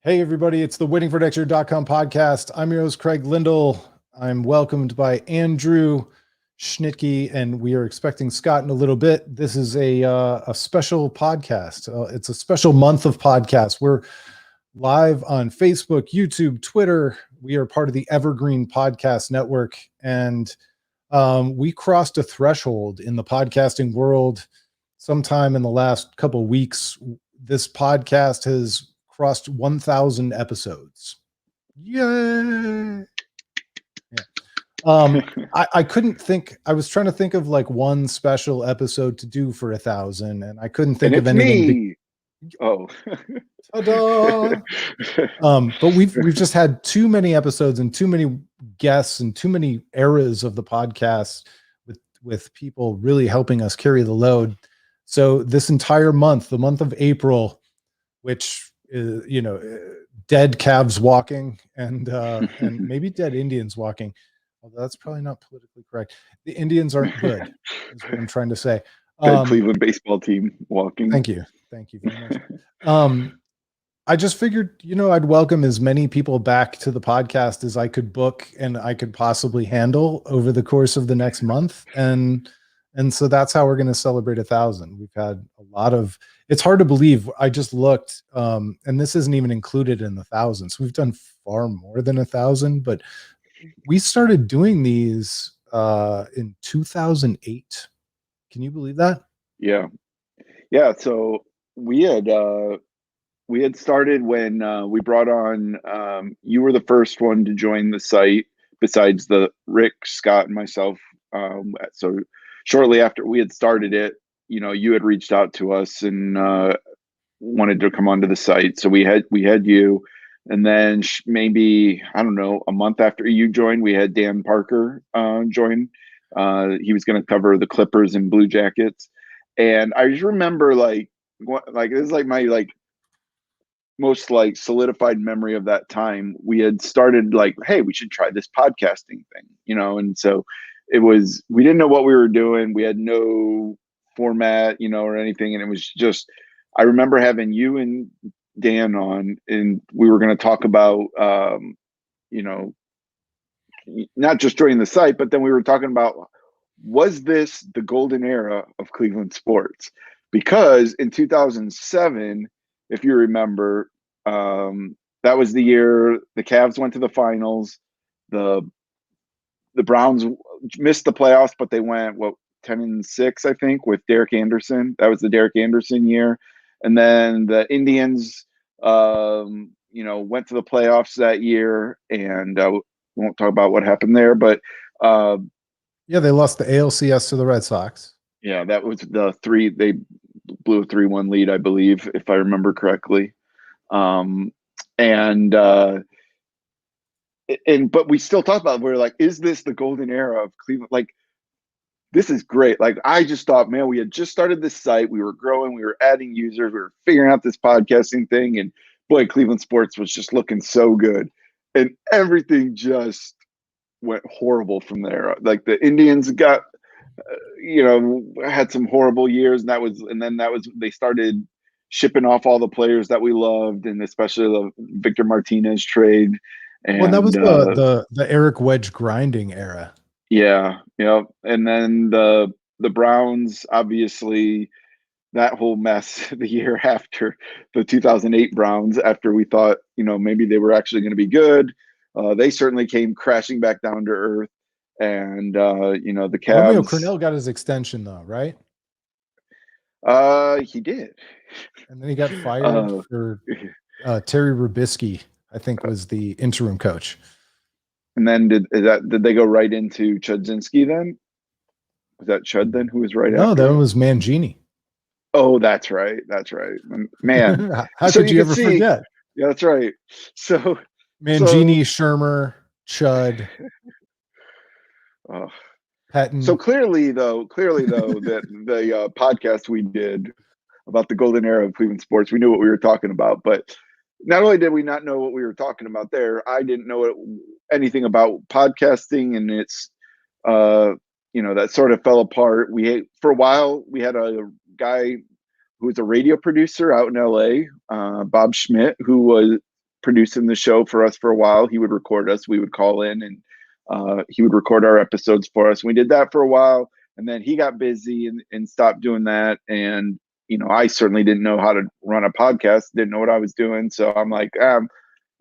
Hey, everybody, it's the waitingfornextyear.com podcast. I'm your host, Craig Lindell. I'm welcomed by Andrew Schnittke, and we are expecting Scott in a little bit. This is a special podcast. It's a special month of podcasts. We're live on Facebook, YouTube, Twitter. We are part of the Evergreen Podcast Network, and we crossed a threshold in the podcasting world sometime in the last couple of weeks. This podcast has crossed 1,000 episodes. Yay! Yeah. I couldn't think. I was trying to think of like one special episode to do for 1,000, and I couldn't think of anything. Me. Oh, Ta-da! But we've just had too many episodes and too many guests and too many eras of the podcast with people really helping us carry the load. So this entire month, the month of April, which is, dead calves walking and maybe dead Indians walking. Although that's probably not politically correct. The Indians aren't good, is what I'm trying to say. Dead Cleveland baseball team walking. Thank you very much. I just figured, I'd welcome as many people back to the podcast as I could book and I could possibly handle over the course of the next month. And so that's how we're going to celebrate 1,000. We've had a lot of, it's hard to believe. I just looked, and this isn't even included in the thousands. We've done far more than 1,000, but we started doing these in 2008. Can you believe that? Yeah. So we had started when we brought on. You were the first one to join the site, besides the Rick, Scott, and myself. So shortly after we had started it, you had reached out to us and wanted to come onto the site. So we had you, and then maybe, I don't know, a month after you joined, we had Dan Parker join. He was going to cover the Clippers and Blue Jackets, and I just remember this is like my most solidified memory of that time. We had started hey, we should try this podcasting thing, and so it was, we didn't know what we were doing. We had no format, or anything. And it was just, I remember having you and Dan on, and we were going to talk about, not just joining the site, but then we were talking about, was this the golden era of Cleveland sports? Because in 2007, if you remember, that was the year the Cavs went to the finals. The Browns missed the playoffs, but they went 10-6, I think, with Derek Anderson. That was the Derek Anderson year. And then the Indians, went to the playoffs that year, and we won't talk about what happened there, but they lost the ALCS to the Red Sox. Yeah, that was they blew a 3-1 lead, I believe, if I remember correctly. But we still talk about it. We're like, is this the golden era of Cleveland? This is great. I just thought, man, we had just started this site. We were growing. We were adding users. We were figuring out this podcasting thing. And boy, Cleveland sports was just looking so good. And everything just went horrible from there. The Indians got, had some horrible years. And they started shipping off all the players that we loved, and especially the Victor Martinez trade. And that was the Eric Wedge grinding era. Yeah. And then the Browns, obviously, that whole mess the year after the 2008 Browns, after we thought, maybe they were actually going to be good. They certainly came crashing back down to earth. And, the Cavs. Romeo Crennel got his extension, though, right? He did. And then he got fired for Terry Rubisky, I think, was the interim coach. And then did they go right into Chudzinski then? Was that Chud then who was right after? No, that was Mangini. Oh, that's right. Man. How could you ever forget? Yeah, that's right. So Mangini, Shermer, Chud. Patton. So clearly though, that the podcast we did about the golden era of Cleveland sports, we knew what we were talking about. But not only did we not know what we were talking about there, I didn't know anything about podcasting, and it's that sort of fell apart. For a while we had a guy who was a radio producer out in LA, Bob Schmidt, who producing the show for us for a while. He would record us. We would call in, and he would record our episodes for us. We did that for a while, and then he got busy and stopped doing that. And I certainly didn't know how to run a podcast. Didn't know what I was doing. So I'm like, I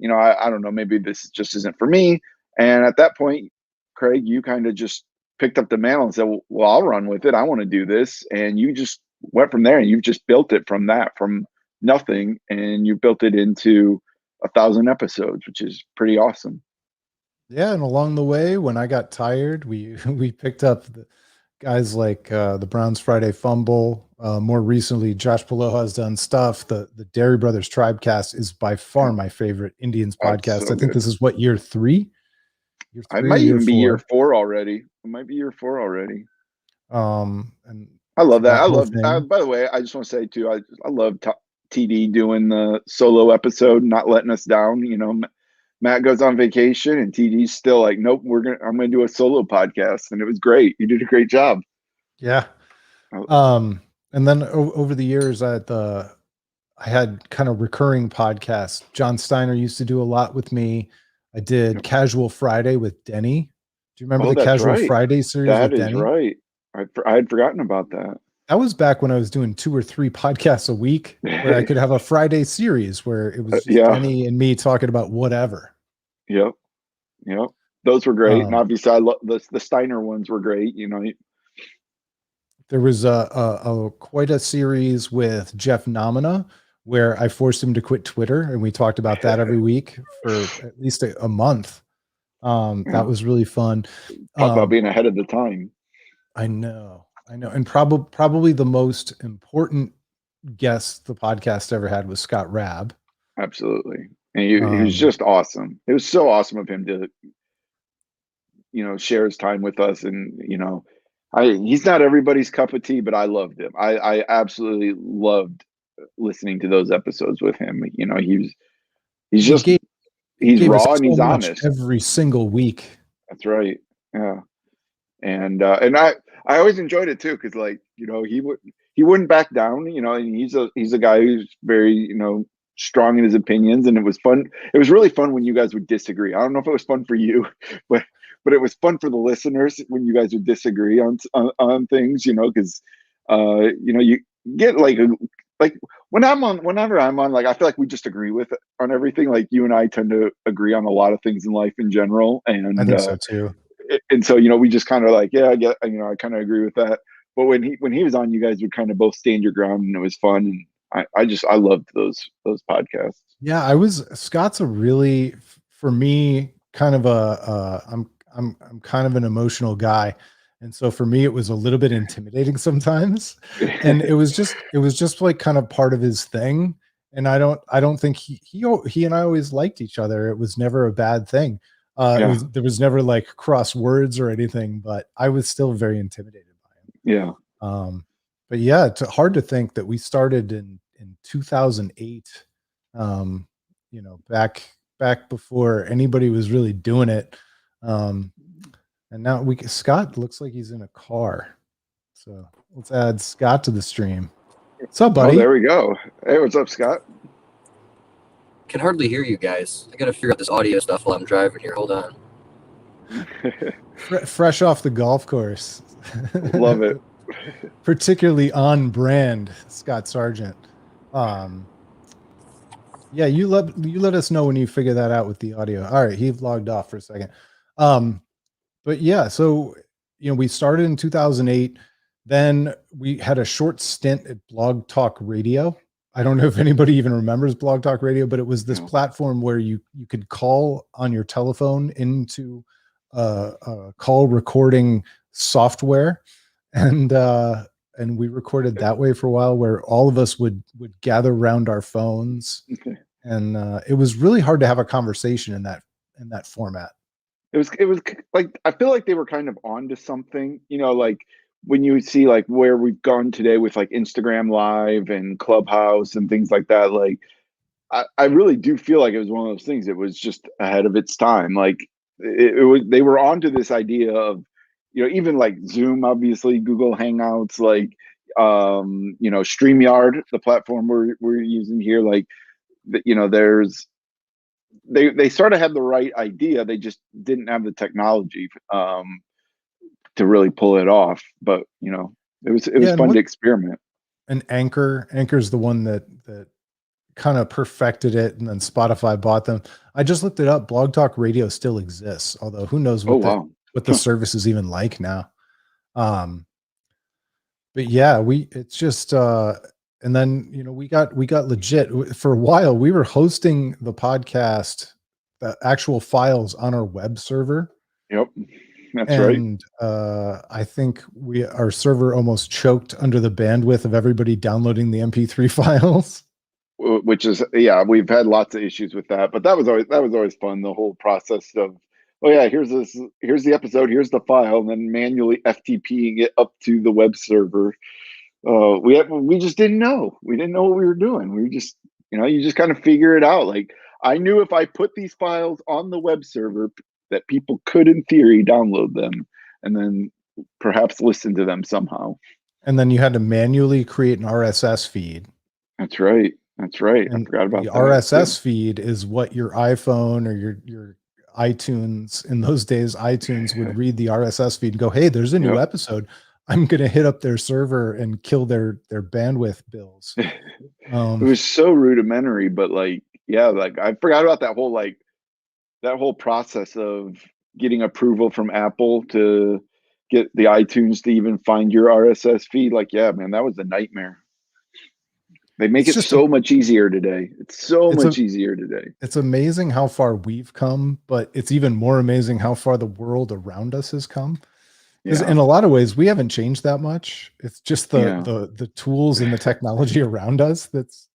don't know. Maybe this just isn't for me. And at that point, Craig, you kind of just picked up the mantle and said, well, I'll run with it. I want to do this. And you just went from there, and you've just built it from nothing. And you built it into 1,000 episodes, which is pretty awesome. Yeah. And along the way, when I got tired, we picked up the guys like the Browns Friday Fumble. More recently, Josh Paloha has done stuff. The Dairy Brothers Tribecast is by far my favorite Indians podcast. So I think this is what, year 3? It might even be year 4 already. It might be year 4 already. And I love that. By the way, I just want to say too, I love TD doing the solo episode, not letting us down. Matt goes on vacation and TD's still like, nope, I'm gonna do a solo podcast, and it was great. You did a great job. Yeah. And then over the years, I had kind of recurring podcasts. John Steiner used to do a lot with me. I did Casual Friday with Denny. Do you remember the Casual Friday series with Denny? That is right. I had forgotten about that. That was back when I was doing 2 or 3 podcasts a week, where I could have a Friday series where it was just Denny and me talking about whatever. Yep. Those were great. And obviously, I love the Steiner ones were great. There was quite a series with Jeff Nomina where I forced him to quit Twitter, and we talked about that every week for at least a month. That was really fun. Talk about being ahead of the time. I know. And probably the most important guest the podcast ever had was Scott Rabb. Absolutely. And he was just awesome. It was so awesome of him to, share his time with us. And, he's not everybody's cup of tea, but I loved him. I absolutely loved listening to those episodes with him. He's raw and he's honest every single week. That's right. Yeah. And I always enjoyed it too, because he wouldn't back down, and he's a guy who's very, strong in his opinions, and it was fun. It was really fun when you guys would disagree. I don't know if it was fun for you, but it was fun for the listeners when you guys would disagree on things, because you get whenever I'm on, I feel like we just agree on everything. Like, you and I tend to agree on a lot of things in life in general, and I think so too. And so, we just kind of I kind of agree with that. But when he was on, you guys would kind of both stand your ground, and it was fun. And I loved those podcasts. Yeah, Scott's a really, for me, kind of I'm kind of an emotional guy. And so for me, it was a little bit intimidating sometimes. And it was just like kind of part of his thing. And I don't think he and I always liked each other. It was never a bad thing. There was never like cross words or anything, but I was still very intimidated by him. Yeah. But yeah, it's hard to think that we started in 2008, back before anybody was really doing it. And now Scott looks like he's in a car. So let's add Scott to the stream. What's up, buddy? Oh, there we go. Hey, what's up, Scott? Can hardly hear you guys. I gotta figure out this audio stuff while I'm driving here. Hold on. Fresh off the golf course. Love it. Particularly on brand, Scott Sargent. Yeah, you let us know when you figure that out with the audio. All right, he logged off for a second. But yeah, so we started in 2008. Then we had a short stint at Blog Talk Radio. I don't know if anybody even remembers Blog Talk Radio, but it was this platform where you could call on your telephone into a call recording software, and we recorded that way for a while, where all of us would gather around our phones, and it was really hard to have a conversation in that format. It was like, I feel like they were kind of onto something, like when you see like where we've gone today with like Instagram Live and Clubhouse and things like that. Like, I really do feel like it was one of those things. It was just ahead of its time. Like they were onto this idea of, even like Zoom, obviously Google Hangouts, like, StreamYard, the platform we're using here, like, there's they sort of had the right idea. They just didn't have the technology to really pull it off. But it was Yeah, and fun to experiment. and Anchor's the one that kind of perfected it, and then Spotify bought them. I just looked it up. Blog Talk Radio still exists, although who knows Oh what wow. what the service is even like now. But yeah, it's just and then we got legit for a while. We were hosting the podcast, the actual files on our web server. Yep. That's right. And I think our server almost choked under the bandwidth of everybody downloading the MP3 files. Which is, yeah, we've had lots of issues with that, but that was always fun. The whole process of, oh yeah, here's the episode, here's the file, and then manually FTPing it up to the web server. We just didn't know. We didn't know what we were doing. We just, you just kind of figure it out. Like, I knew if I put these files on the web server that people could, in theory, download them and then perhaps listen to them somehow. And then you had to manually create an RSS feed. That's right. That's right. And I forgot about the that. RSS feed is what your iPhone or your iTunes, in those days, iTunes would read the RSS feed and go, hey, there's a new episode. I'm going to hit up their server and kill their bandwidth bills. It was so rudimentary, but I forgot about that whole process of getting approval from Apple to get the iTunes to even find your RSS feed. Yeah, man, that was a nightmare. They make it so much easier today. It's so much easier today. It's amazing how far we've come, but it's even more amazing how far the world around us has come. Because in a lot of ways, we haven't changed that much. It's just the tools and the technology around us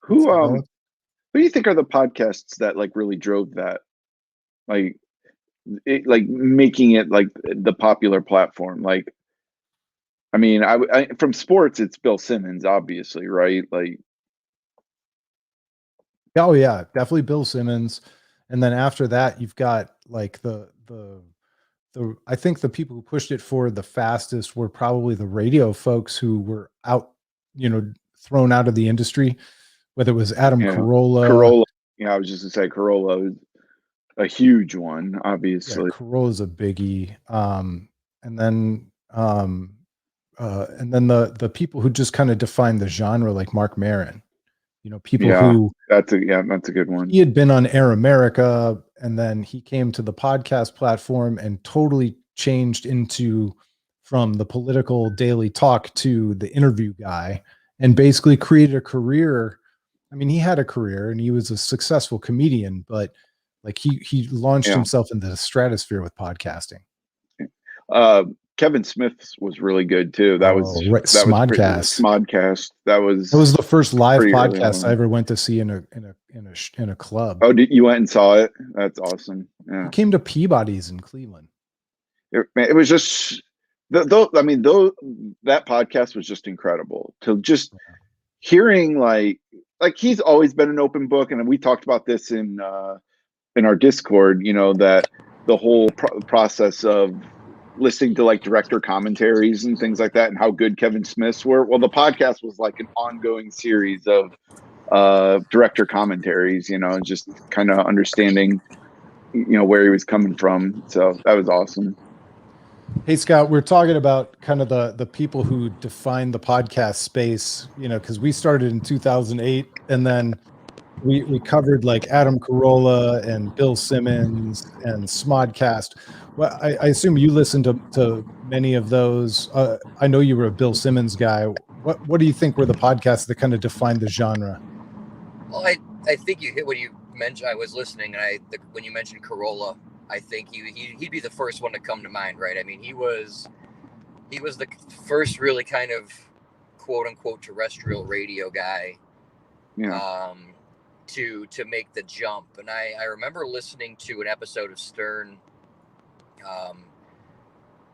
who do you think are the podcasts that really drove that? Making it the popular platform. I mean, I from sports, it's Bill Simmons, obviously, right? Oh yeah, definitely Bill Simmons. And then after that, you've got the I think the people who pushed it forward the fastest were probably the radio folks who were out, thrown out of the industry, whether it was Adam Carolla. Yeah, I was just gonna say Carolla is a huge one, obviously. Yeah, Carolla's a biggie. And then the people who just kind of defined the genre, like Mark Maron. People who that's a good one. He had been on Air America, and then he came to the podcast platform and totally changed from the political daily talk to the interview guy, and basically created a career. I mean, he had a career and he was a successful comedian, but he launched himself into the stratosphere with podcasting. Kevin Smith was really good too. That was Smodcast. That was the first live podcast I ever went to see in a club. Oh, you went and saw it? That's awesome. Yeah. He came to Peabody's in Cleveland. It was just that podcast was just incredible. To just hearing he's always been an open book, and we talked about this in our Discord. That the whole process of listening to director commentaries and things like that, and how good Kevin Smith's were. Well, the podcast was an ongoing series of director commentaries, just kind of understanding, where he was coming from. So that was awesome. Hey, Scott, we're talking about kind of the people who defined the podcast space, because we started in 2008, and then we covered Adam Carolla and Bill Simmons and Smodcast. Well, I assume you listened to many of those. I know you were a Bill Simmons guy. What do you think were the podcasts that kind of defined the genre? Well, I think you hit what you mentioned. I was listening, and when you mentioned Carolla, I think he'd be the first one to come to mind, right? I mean, he was the first really kind of quote unquote terrestrial radio guy. Yeah. To make the jump. And I remember listening to an episode of Stern.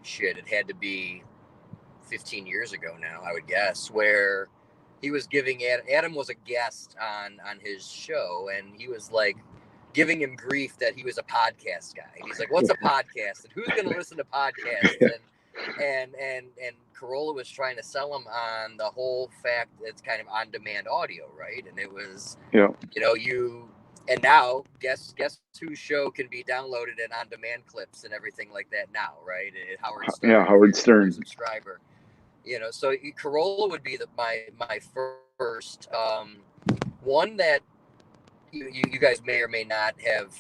It had to be 15 years ago now, I would guess, where he was giving Adam was a guest on his show, and he was giving him grief that he was a podcast guy. And he's like, what's a podcast? And who's going to listen to podcasts? And Carolla was trying to sell him on the whole fact that it's kind of on-demand audio, right? And it was, And now, guess whose show can be downloaded and on demand clips and everything like that now, right? Howard Stern. Yeah, Howard if you're a Stern. subscriber. So Corolla would be my first one that you guys may or may not have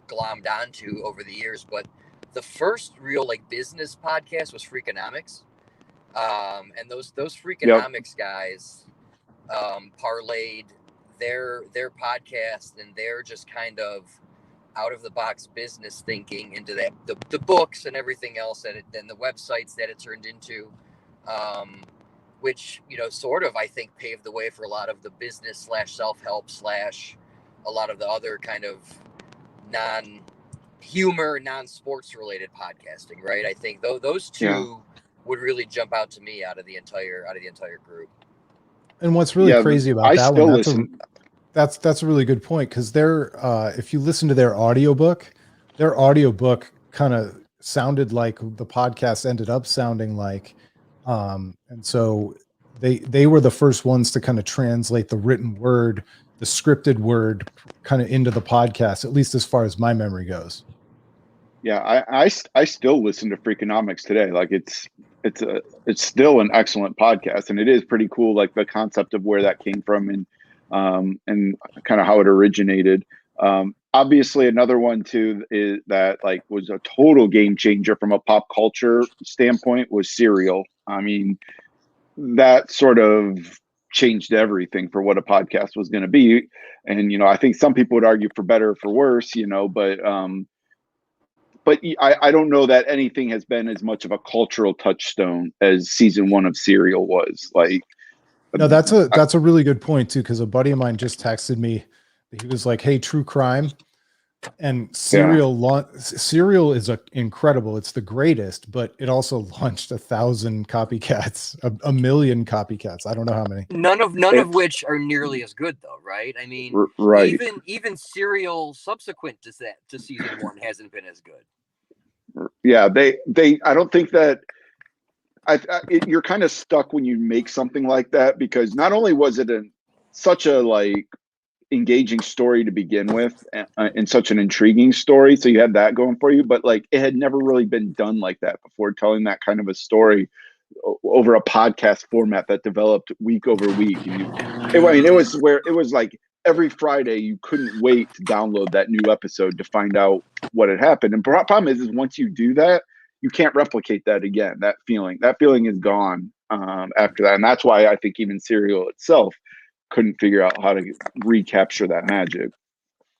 glommed onto over the years, but the first real like business podcast was Freakonomics, and those Freakonomics guys parlayed their podcast and their just kind of out of the box business thinking into that the books and everything else and the websites that it turned into, which sort of I think paved the way for a lot of the business / self-help / a lot of the other kind of non-humor, non-sports related podcasting, right? I think those two would really jump out to me out of the entire group. And what's really crazy about that still one, listen. that's a really good point, because they're if you listen to their audiobook kind of sounded like the podcast ended up sounding like, and so they were the first ones to kind of translate the written word, the scripted word, kind of into the podcast, at least as far as my memory goes. Yeah, I still listen to Freakonomics today. Like it's still an excellent podcast, and it is pretty cool, like the concept of where that came from and kind of how it originated. Obviously, another one too is that like was a total game changer from a pop culture standpoint was Serial. I mean, that sort of changed everything for what a podcast was going to be, and I think some people would argue for better or for worse, but I don't know that anything has been as much of a cultural touchstone as season 1 of Serial was. Like, no, that's a really good point too, because a buddy of mine just texted me. He was like, "Hey, true crime and Serial is incredible. It's the greatest, but it also launched 1,000 copycats, a million copycats. I don't know how many. None of which are nearly as good, though, right? I mean, right. Even Serial subsequent to season 1 hasn't been as good. Yeah, they. I don't think that. You're kind of stuck when you make something like that, because not only was it such a like engaging story to begin with, and such an intriguing story, so you had that going for you, but like it had never really been done like that before, telling that kind of a story over a podcast format that developed week over week. And it was like every Friday you couldn't wait to download that new episode to find out what had happened. And the problem is once you do that, you can't replicate that again. That feeling is gone after that, and that's why I think even Serial itself couldn't figure out how to recapture that magic.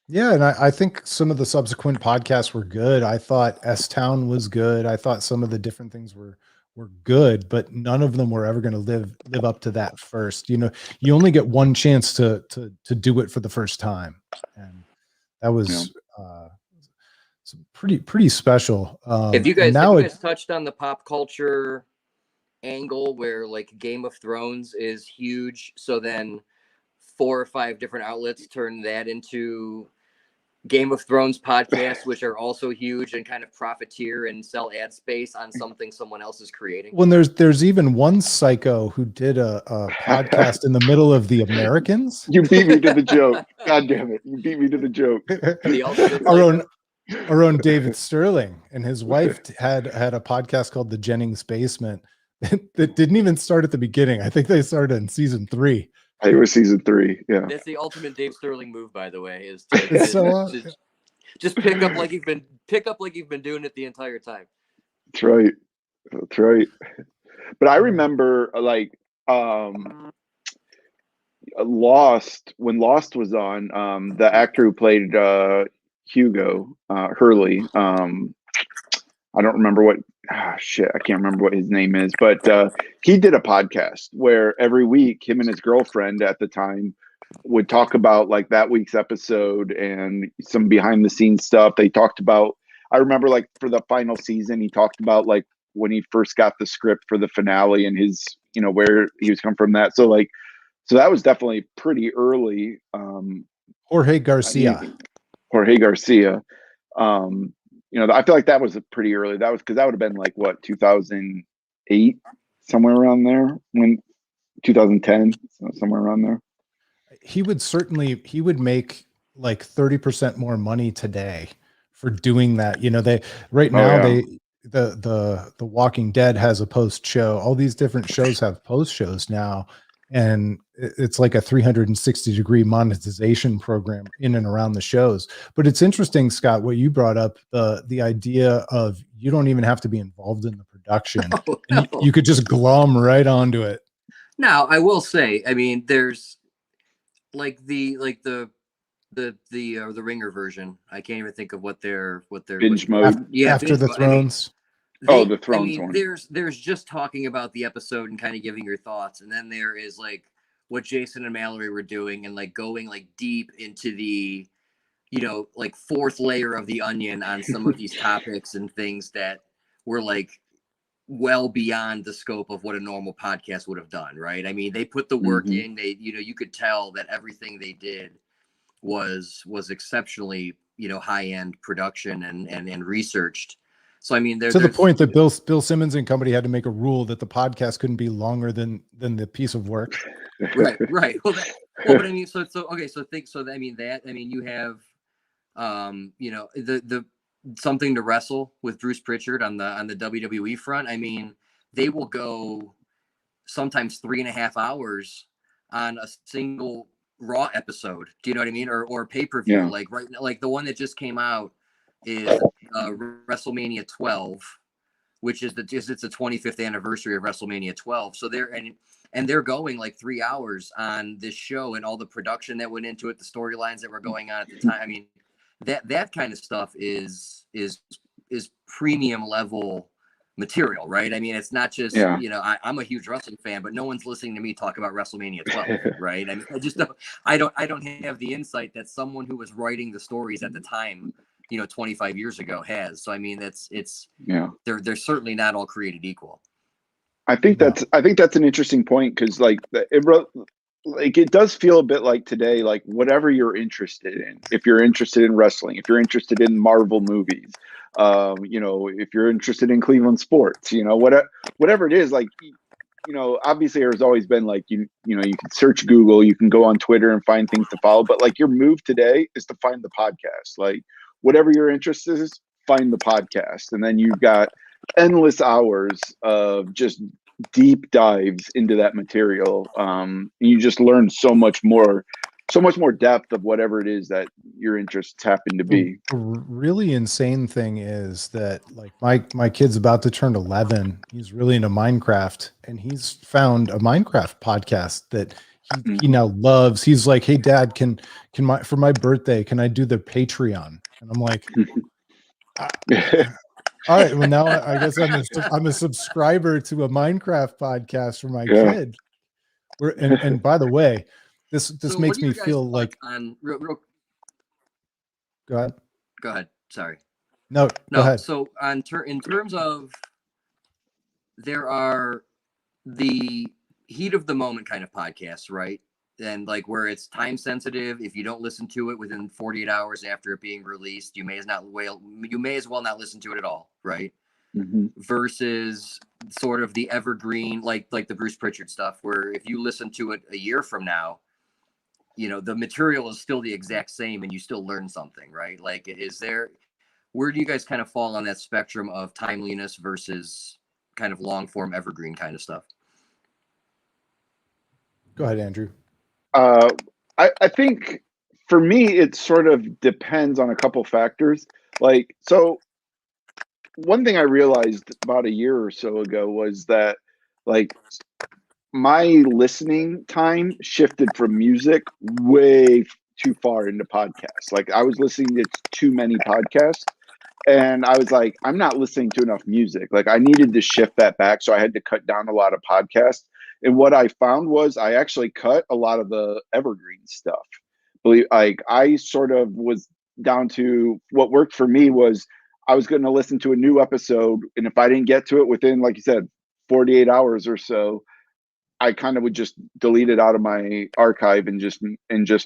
Yeah, and I think some of the subsequent podcasts were good. I thought S-Town was good. I thought some of the different things were good, but none of them were ever going to live up to that first. You only get one chance to do it for the first time, and that was pretty special. Have you guys touched on the pop culture angle where like Game of Thrones is huge, so then 4 or 5 different outlets turn that into Game of Thrones podcasts, which are also huge and kind of profiteer and sell ad space on something someone else is creating? When there's even one psycho who did a podcast in the middle of The Americans. You beat me to the joke. God damn it. You beat me to the joke. Our own David Sterling and his wife had a podcast called The Jennings Basement that didn't even start at the beginning. I think they started in season 3. It was season 3. Yeah, that's the ultimate Dave Sterling move, by the way. Is just pick up like you've been doing it the entire time. That's right. But I remember like Lost, when Lost was on, the actor who played Hugo Hurley. I don't remember I can't remember what his name is, but he did a podcast where every week him and his girlfriend at the time would talk about like that week's episode and some behind the scenes stuff. They talked about, I remember like for the final season, he talked about like when he first got the script for the finale and his, where he was coming from that. So that was definitely pretty early. Jorge Garcia. I feel like that was pretty early. That was because that would have been like what, 2008, somewhere around there, 2010, somewhere around there. He would make like 30% more money today for doing that. You know, they right Oh, now yeah. they the Walking Dead has a post show. All these different shows have post shows now, and it's like a 360-degree monetization program in and around the shows. But it's interesting, Scott, what you brought up, the idea of you don't even have to be involved in the production, and you could just glom right onto it. Now, I will say, I mean, there's like the Ringer version. I can't even think of what their Binge mode. After binge the mode. I mean, Thrones. The Thrones one. There's just talking about the episode and kind of giving your thoughts, and then there is like what Jason and Mallory were doing and like going like deep into the, you know, like fourth layer of the onion on some of these topics and things that were like well beyond the scope of what a normal podcast would have done, right? I mean, they put the work in. They, you know, you could tell that everything they did was exceptionally, you know, high-end production and researched. So I mean, To the point that Bill Simmons and company had to make a rule that the podcast couldn't be longer than the piece of work. Right. Well, but I mean, so okay. So I mean, you have, you know, the something to wrestle with Bruce Pritchard on the WWE front. I mean, they will go sometimes 3.5 hours on a single Raw episode. Do you know what I mean? Or pay-per-view. Yeah. Like right now, like the one that just came out is WrestleMania 12, which is it's the 25th anniversary of WrestleMania 12. So they're going like 3 hours on this show and all the production that went into it, the storylines that were going on at the time. I mean, that kind of stuff is premium level material, right? I mean, it's not just, you know, I'm a huge wrestling fan, but no one's listening to me talk about WrestleMania 12, right? I mean, I don't have the insight that someone who was writing the stories at the time, you know, 25 years ago has. So I mean, they're certainly not all created equal. I think that's an interesting point, because like it does feel a bit like today, like whatever you're interested in, if you're interested in wrestling, if you're interested in Marvel movies, you know, if you're interested in Cleveland sports, you know, whatever it is, like, you know, obviously there's always been like, you know, you can search Google, you can go on Twitter and find things to follow, but like your move today is to find the podcast. Like whatever your interest is, find the podcast, and then you've got endless hours of just deep dives into that material. You just learn so much more depth of whatever it is that your interests happen to be. The really insane thing is that like my kid's about to turn 11. He's really into Minecraft, and he's found a Minecraft podcast that he now loves. He's like, "Hey Dad, can for my birthday, can I do the Patreon?" And I'm like, all right, well now I guess I'm a subscriber to a Minecraft podcast for my kid. And by the way, this So makes me feel like real. Go ahead. Sorry. No, go ahead. So in terms of, there are the heat of the moment kind of podcasts, right? And like where it's time sensitive. If you don't listen to it within 48 hours after it being released, you may as well not listen to it at all, right? Versus sort of the evergreen, like the Bruce Pritchard stuff, where if you listen to it a year from now, you know, the material is still the exact same and you still learn something, right? Like, where do you guys kind of fall on that spectrum of timeliness versus kind of long form evergreen kind of stuff? Go ahead, Andrew. I think for me, it sort of depends on a couple factors. Like, so one thing I realized about a year or so ago was that like my listening time shifted from music way too far into podcasts. Like I was listening to too many podcasts, and I was like, I'm not listening to enough music. Like I needed to shift that back. So I had to cut down a lot of podcasts. And what I found was I actually cut a lot of the evergreen stuff. Like I sort of was down to what worked for me was I was going to listen to a new episode. And if I didn't get to it within, like you said, 48 hours or so, I kind of would just delete it out of my archive and just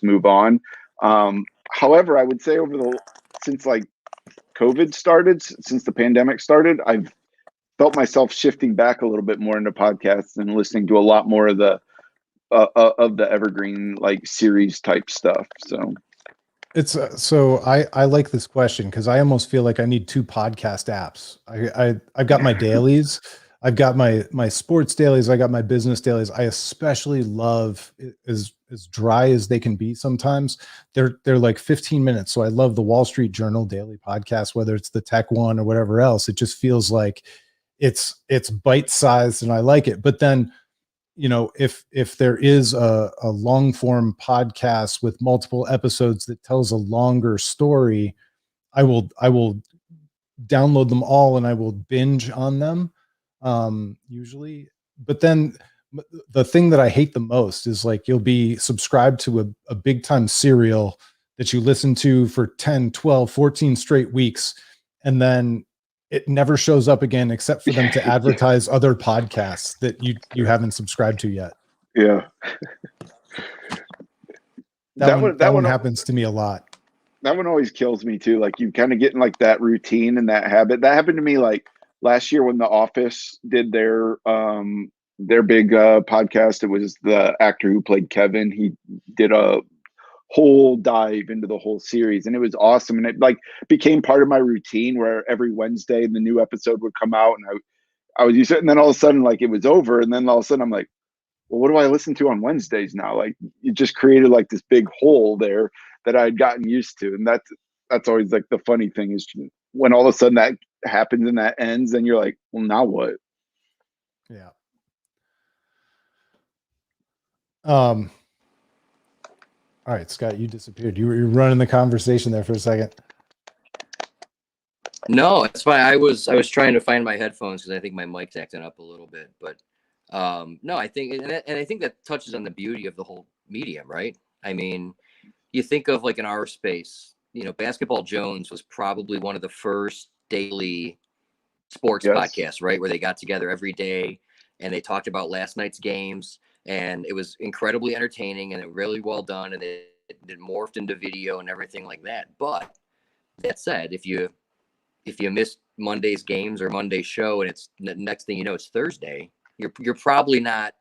move on. However, I would say since like COVID started, since the pandemic started, I've felt myself shifting back a little bit more into podcasts and listening to a lot more of the evergreen like series type stuff. So It's so I like this question because I almost feel like I need two podcast apps. I've got my dailies, I've got my sports dailies, I got my business dailies. I especially love as dry as they can be sometimes. They're like 15 minutes. So I love the Wall Street Journal daily podcast, whether it's the tech one or whatever else. It just feels like it's bite sized and I like it. But then if there is a long form podcast with multiple episodes that tells a longer story, I will download them all and I will binge on them, usually. But then the thing that I hate the most is like you'll be subscribed to a big time serial that you listen to for 10, 12, 14 straight weeks, and then it never shows up again except for them to advertise other podcasts that you haven't subscribed to yet. Yeah. That one happens to me a lot. That one always kills me too. Like you kind of get in like that routine and that habit. That happened to me like last year when The Office did their big podcast. It was the actor who played Kevin. He did a whole dive into the whole series and it was awesome. And it like became part of my routine where every Wednesday the new episode would come out and I was used to it. And then all of a sudden like it was over. And then all of a sudden I'm like, well, what do I listen to on Wednesdays now? Like it just created like this big hole there that I'd gotten used to. And that's always like the funny thing is when all of a sudden that happens and that ends, and you're like, well, now what? Yeah. All right, Scott, you disappeared. You were running the conversation there for a second. No, it's fine. I was trying to find my headphones because I think my mic's acting up a little bit. But no, I think and I think that touches on the beauty of the whole medium, right? I mean, you think of like in our space, Basketball Jones was probably one of the first daily sports podcasts, right? Where they got together every day and they talked about last night's games, and it was incredibly entertaining and really well done, and it morphed into video and everything like that. But that said, if you miss Monday's games or Monday's show and it's next thing you know it's Thursday, you're probably not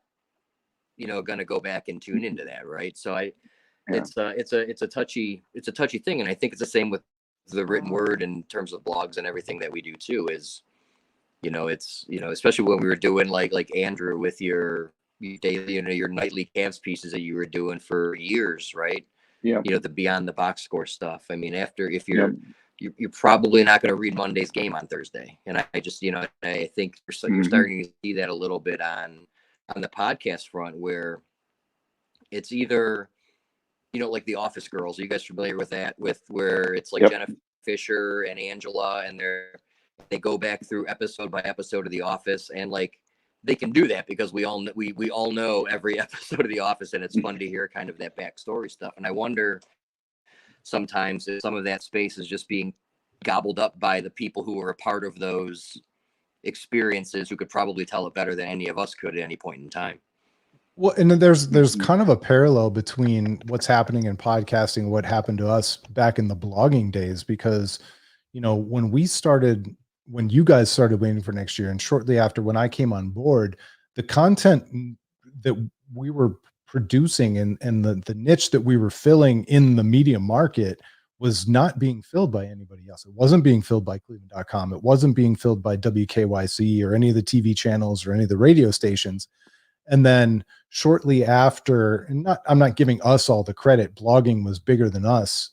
going to go back and tune into that, right? So it's a touchy thing, and I think it's the same with the written word in terms of blogs and everything that we do too. Is it's especially when we were doing like Andrew with your daily your nightly Cavs pieces that you were doing for years, right? Yeah. The beyond the box score stuff. I mean, if you're probably not going to read Monday's game on Thursday, and I just I think you're starting to see that a little bit on the podcast front, where it's either like the Office Girls. Are you guys familiar with that? With where it's like Jenna Fisher and Angela, and they go back through episode by episode of The Office, and like they can do that because we all know every episode of The Office, and it's fun to hear kind of that backstory stuff. And I wonder sometimes if some of that space is just being gobbled up by the people who were a part of those experiences, who could probably tell it better than any of us could at any point in time. Well, and then there's kind of a parallel between what's happening in podcasting, what happened to us back in the blogging days, because when you guys started Waiting for Next Year, and shortly after when I came on board, the content that we were producing and the niche that we were filling in the media market was not being filled by anybody else. It wasn't being filled by Cleveland.com. It wasn't being filled by WKYC or any of the TV channels or any of the radio stations. And then shortly after, I'm not giving us all the credit, blogging was bigger than us.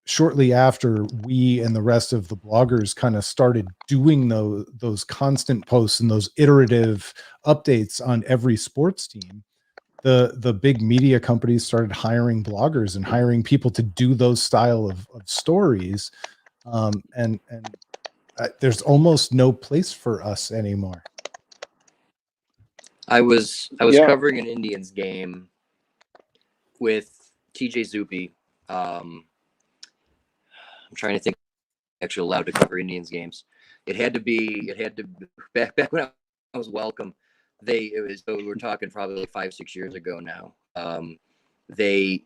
Shortly after we and the rest of the bloggers kind of started doing those constant posts and those iterative updates on every sports team, the big media companies started hiring bloggers and hiring people to do those style of stories. And there's almost no place for us anymore. I was covering an Indians game with TJ Zuppe. I'm trying to think actually allowed to cover Indians games. It had to back when I was welcome. We were talking probably like 5-6 years ago now. It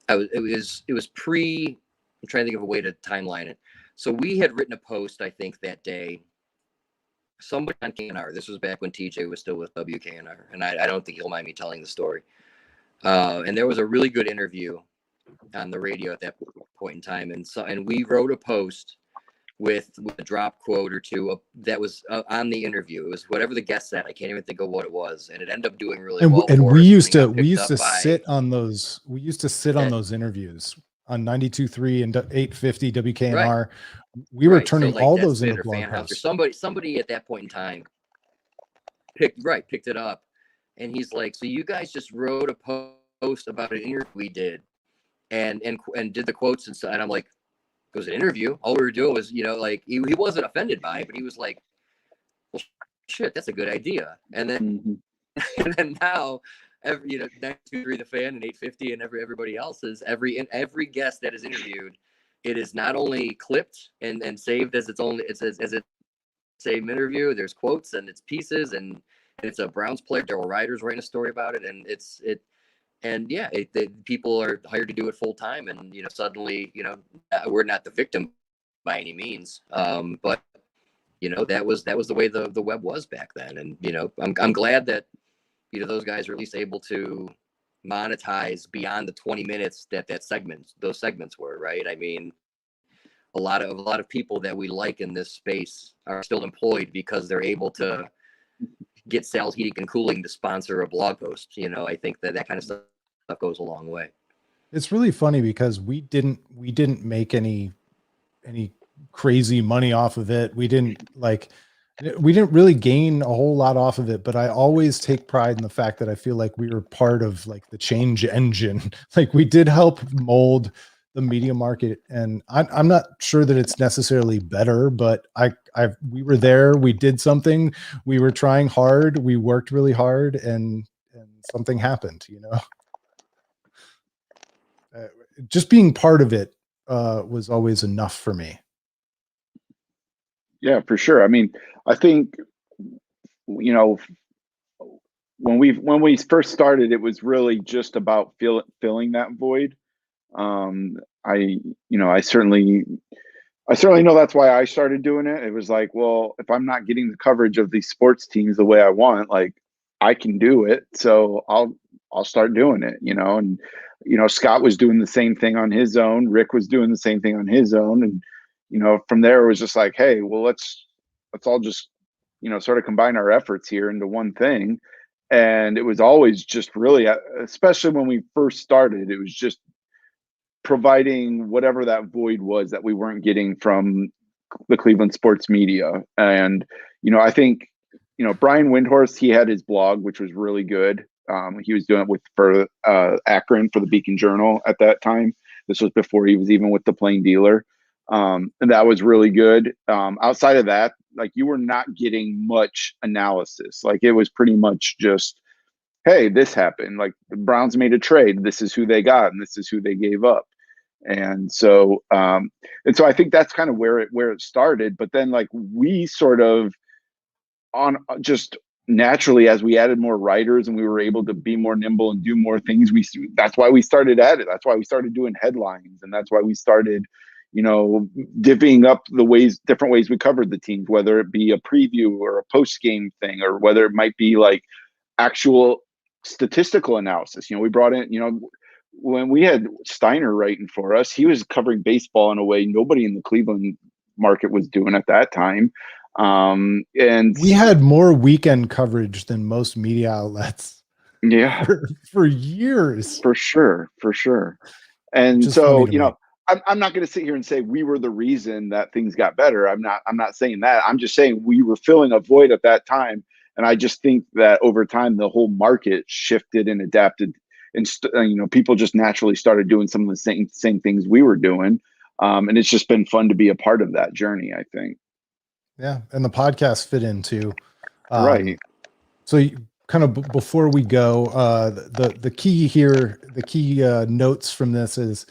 was pre, I'm trying to think of a way to timeline it. So we had written a post, I think that day, somebody on KNR. This was back when TJ was still with WKNR, and I don't think he'll mind me telling the story. And there was a really good interview on the radio at that point in time. And we wrote a post with a drop quote or two that was on the interview. It was whatever the guest said. I can't even think of what it was, and it ended up doing really well. And for we us, used and to it got picked up by- sit on those. We used to sit on those interviews on 92.3 and 850 WKNR. We were turning all those into blog posts. Somebody at that point in time picked it up, and he's like, "So you guys just wrote a post about an interview we did, and did the quotes and stuff?" And I'm like, "It was an interview. All we were doing was, like he wasn't offended by it, but he was like, well, shit, that's a good idea." And then and then now, 923 The Fan and 850 and everybody else's every guest that is interviewed, it is not only clipped and saved as its same interview. There's quotes and it's pieces, and it's a Browns player, Daryl Ryder's writing a story about it, and people are hired to do it full time, and suddenly we're not the victim by any means, but that was the way the web was back then, and I'm glad that those guys are at least able to monetize beyond the 20 minutes those segments were, right? I mean, a lot of people that we like in this space are still employed because they're able to get Sal's Heating and Cooling to sponsor a blog post. I think that kind of stuff goes a long way. It's really funny because we didn't make any crazy money off of it. We didn't really gain a whole lot off of it, but I always take pride in the fact that I feel like we were part of like the change engine. Like we did help mold the media market, and I'm not sure that it's necessarily better, but we were there, we did something, we were trying hard, we worked really hard, and something happened, just being part of it was always enough for me. Yeah, for sure. I mean, I think, when we first started, it was really just about filling that void. I certainly know that's why I started doing it. It was like, well, if I'm not getting the coverage of these sports teams the way I want, like I can do it. So I'll start doing it, and, Scott was doing the same thing on his own. Rick was doing the same thing on his own. And, from there it was just like, hey, well, let's all just, sort of combine our efforts here into one thing. And it was always just really, especially when we first started, it was just providing whatever that void was that we weren't getting from the Cleveland sports media. And, I think, Brian Windhorst, he had his blog, which was really good. He was doing it for Akron for the Beacon Journal at that time. This was before he was even with the Plain Dealer. And that was really good. Outside of that, like you were not getting much analysis. Like it was pretty much just, hey, this happened. Like the Browns made a trade. This is who they got, and this is who they gave up. And so I think that's kind of where it started. But then like we sort of on just naturally, as we added more writers and we were able to be more nimble and do more things, that's why we started at it. That's why we started doing headlines, and that's why we started, divvying up different ways we covered the teams, whether it be a preview or a post game thing, or whether it might be like actual statistical analysis. We brought in, when we had Steiner writing for us, he was covering baseball in a way nobody in the Cleveland market was doing at that time. And we had more weekend coverage than most media outlets. Yeah, for years. For sure. And so, I'm not going to sit here and say we were the reason that things got better. I'm not saying that. I'm just saying we were filling a void at that time. And I just think that over time, the whole market shifted and adapted, and people just naturally started doing some of the same things we were doing. And it's just been fun to be a part of that journey, I think. Yeah. And the podcast fit in too. Right. So kind of before we go, the key here, the key notes from this is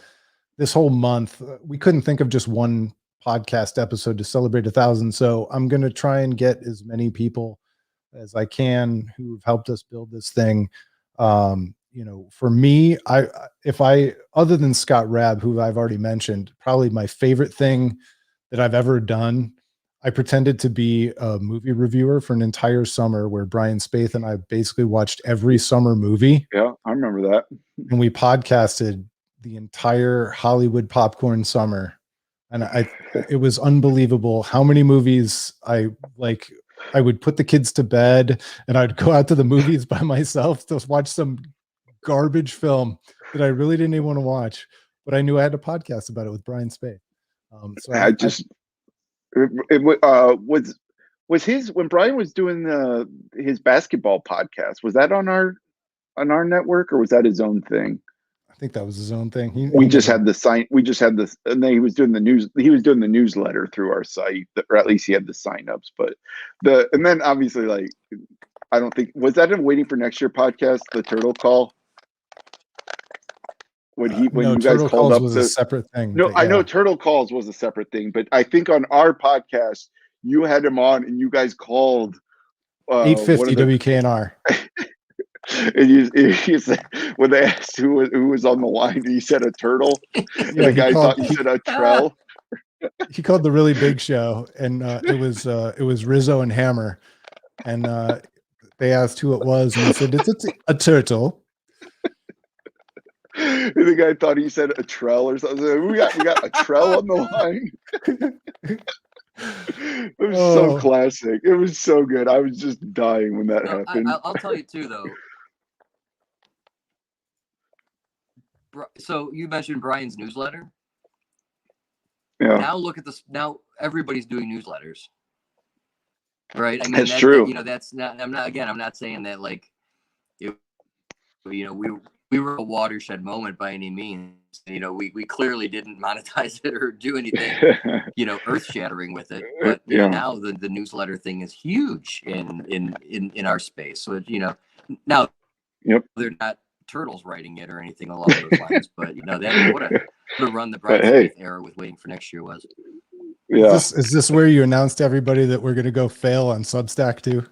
this whole month, we couldn't think of just one podcast episode to celebrate 1,000. So I'm going to try and get as many people as I can who've helped us build this thing. For me, other than Scott Rabb, who I've already mentioned, probably my favorite thing that I've ever done, I pretended to be a movie reviewer for an entire summer where Brian Spaeth and I basically watched every summer movie. Yeah, I remember that. And we podcasted the entire Hollywood popcorn summer. And it was unbelievable how many movies I would put the kids to bed and I'd go out to the movies by myself to watch some garbage film that I really didn't even want to watch, but I knew I had a podcast about it with Brian Spade. So was his, when Brian was doing his basketball podcast, was that on our network, or was that his own thing? I think that was his own thing. We just had this, and then he was doing the newsletter through our site, or at least he had the signups. But and then obviously, like, I don't think, was that a Waiting for Next Year podcast, the Turtle Call? When you guys Turtle called Calls up was a separate thing. No, I know Turtle Calls was a separate thing, but I think on our podcast you had him on and you guys called 850 WKNR. And you said, when they asked who was on the line, he said a turtle. And the guy thought he said a trell. He called the really big show, and it was Rizzo and Hammer, and they asked who it was, and he said it's a turtle. And the guy thought he said a trell or something. We got a trell on the line. It was so classic. It was so good. I was just dying when that happened. I'll tell you too, though. So you mentioned Brian's newsletter. Yeah. Now look at this. Now everybody's doing newsletters, right? I mean, that's true. That's not. I'm not saying that like, we were a watershed moment by any means. We clearly didn't monetize it or do anything, earth shattering with it. But now the newsletter thing is huge in our space. So now they're not turtles writing it or anything along those lines, but that what a run the Brian Smith era with Waiting for Next Year was. Yeah. Is this where you announced to everybody that we're going to go fail on Substack too?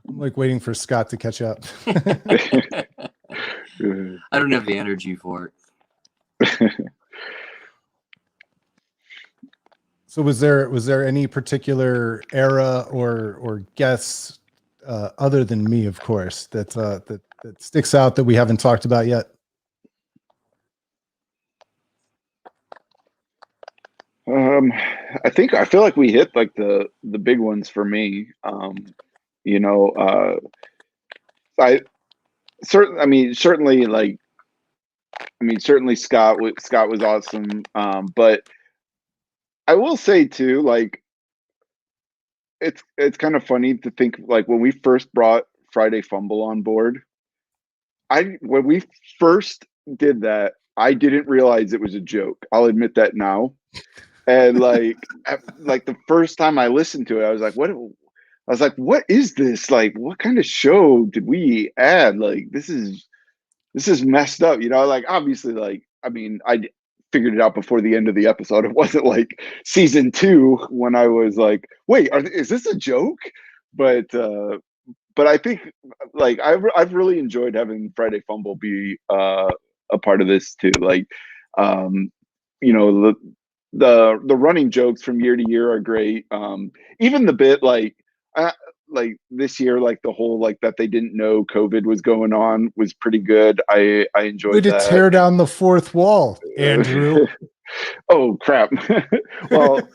I'm like waiting for Scott to catch up. I don't have the energy for it. So was there any particular era or guests other than me, of course, that sticks out that we haven't talked about yet? I feel like we hit like the big ones for me. Certainly Scott was awesome. But I will say too, like, it's kind of funny to think, like, when we first brought Friday Fumble on board, when we first did that, I didn't realize it was a joke. I'll admit that now. And like the first time I listened to it, I was like, what is this? Like, what kind of show did we add? Like, this is messed up, like, obviously, like, I mean, I figured it out before the end of the episode. It wasn't like season 2 when I was like, wait, is this a joke? But I think, like, I've really enjoyed having Friday Fumble be a part of this too. Like, the running jokes from year to year are great. Even the bit like this year, like the whole, like, that they didn't know COVID was going on was pretty good. I enjoyed that. Way to tear down the fourth wall, Andrew. Oh crap. Well,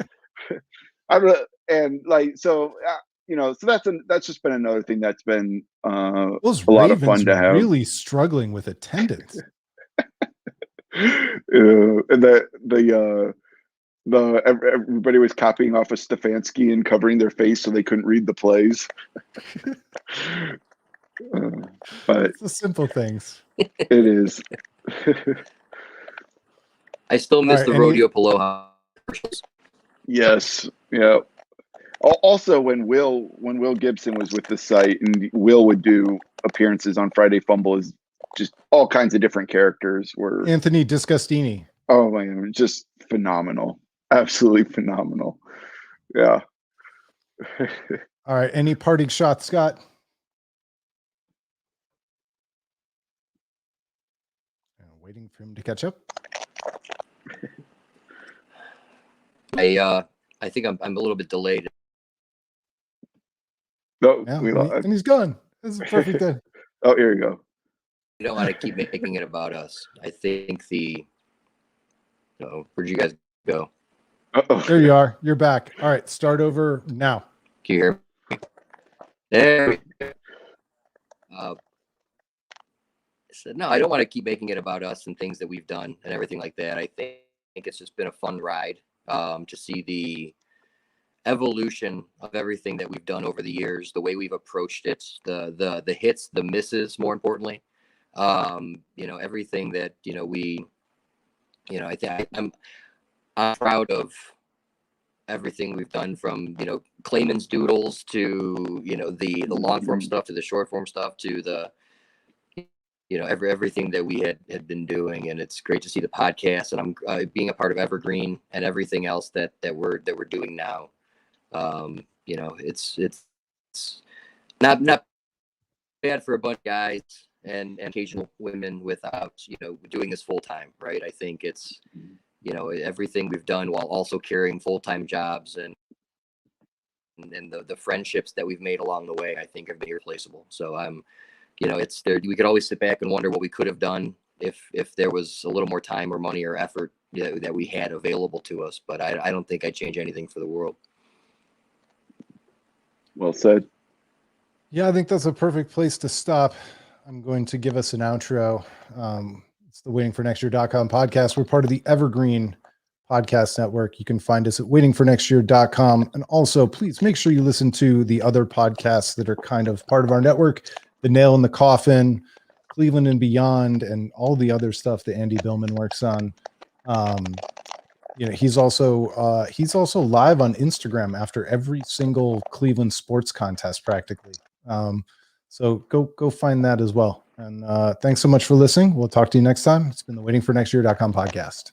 and like, so that's just been another thing that's been Those a lot Ravens of fun to have. Really struggling with attendance. And everybody was copying off of Stefanski and covering their face so they couldn't read the plays. But it's the simple things. It is. I still miss the Rodeo Paloha commercials. Yes. Yeah. Also, when Will Gibson was with the site, and Will would do appearances on Friday Fumble as just all kinds of different characters. Were Anthony Disgustini. Oh my God, just phenomenal. Absolutely phenomenal. Yeah. All right. Any parting shots, Scott? Waiting for him to catch up. I think I'm a little bit delayed. No, and he's gone. This is perfect. Oh, here you go. don't want to keep making it about us. I think where'd you guys go? Uh-oh. There you are. You're back. All right, start over now. Can you hear me? There we go. I said, no, I don't want to keep making it about us and things that we've done and everything like that. I think it's just been a fun ride to see the evolution of everything that we've done over the years, the way we've approached it, the hits, the misses, more importantly. Everything that, I think I'm proud of everything we've done, from, Clayman's doodles to, the long form stuff, to the short form stuff, to the, everything that we had been doing. And it's great to see the podcast, and I'm being a part of Evergreen and everything else that we're doing now. It's not bad for a bunch of guys and occasional women without, doing this full time, right? I think it's, everything we've done while also carrying full-time jobs and the friendships that we've made along the way, I think, have been irreplaceable. So it's there. We could always sit back and wonder what we could have done if there was a little more time or money or effort that we had available to us. But I don't think I'd change anything for the world. Well said. Yeah, I think that's a perfect place to stop. I'm going to give us an outro. It's the waitingfornextyear.com podcast. We're part of the Evergreen Podcast Network. You can find us at waitingfornextyear.com. And also, please make sure you listen to the other podcasts that are kind of part of our network: The Nail in the Coffin, Cleveland and Beyond, and all the other stuff that Andy Billman works on. He's also live on Instagram after every single Cleveland sports contest, practically. So go find that as well. And thanks so much for listening. We'll talk to you next time. It's been the waitingfornextyear.com podcast.